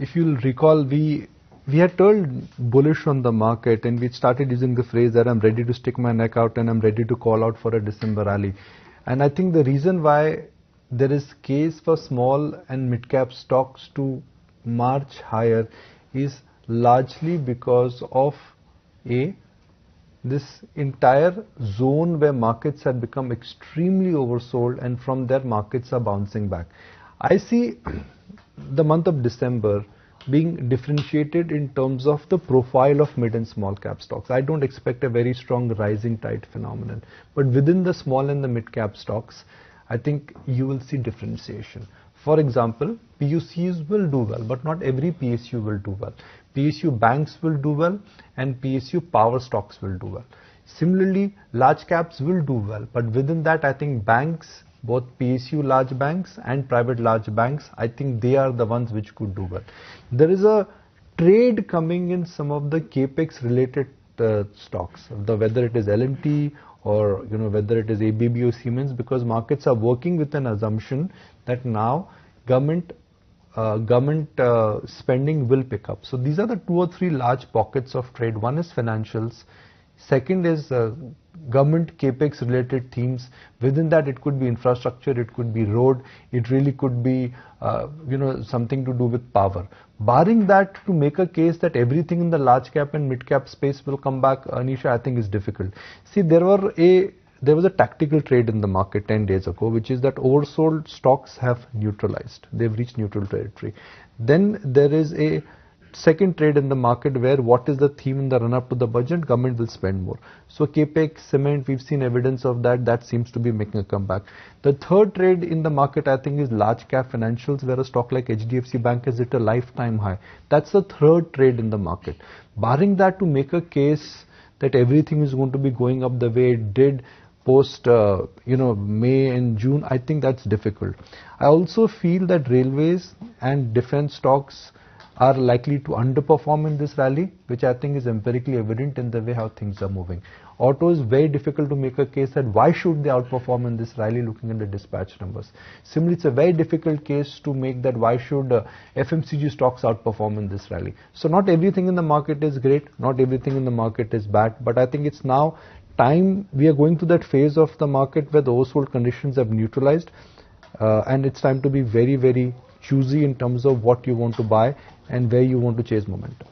if you'll recall, we had told bullish on the market, and we started using the phrase that I'm ready to stick my neck out and I'm ready to call out for a December rally. And I think the reason why there is case for small and mid-cap stocks to march higher is largely because of this entire zone where markets had become extremely oversold, and from there markets are bouncing back. I see the month of December being differentiated in terms of the profile of mid and small cap stocks. I don't expect a very strong rising tide phenomenon, but within the small and the mid cap stocks, I think you will see differentiation. For example, PSUs will do well, but not every PSU will do well. PSU banks will do well, and PSU power stocks will do well. Similarly, large caps will do well, but within that, I think banks, both PSU large banks and private large banks, I think they are the ones which could do well. There is a trade coming in some of the capex related stocks, whether it is L&T or whether it is ABB or Siemens, because markets are working with an assumption that now government spending will pick up. So these are the 2 or 3 large pockets of trade. One is financials. Second is government capex related themes. Within that, it could be infrastructure, it could be road, it really could be something to do with power. Barring that, to make a case that everything in the large cap and mid cap space will come back, Anisha, I think is difficult. See, there was a tactical trade in the market 10 days ago, which is that oversold stocks have neutralized. They've reached neutral territory. Then there is a second trade in the market where what is the theme in the run up to the budget? Government will spend more. So capex, cement, we've seen evidence of that. That seems to be making a comeback. The third trade in the market, I think, is large cap financials, where a stock like HDFC Bank has hit a lifetime high. That's the third trade in the market. Barring that, to make a case that everything is going to be going up the way it did post May and June, I think that's difficult. I also feel that railways and defense stocks are likely to underperform in this rally, which I think is empirically evident in the way how things are moving. Auto is very difficult to make a case that why should they outperform in this rally looking at the dispatch numbers. Similarly, it's a very difficult case to make that why should FMCG stocks outperform in this rally. So not everything in the market is great, not everything in the market is bad, but I think it's now time, we are going through that phase of the market where the oversold conditions have neutralized, and it's time to be very, very choosy in terms of what you want to buy and where you want to chase momentum.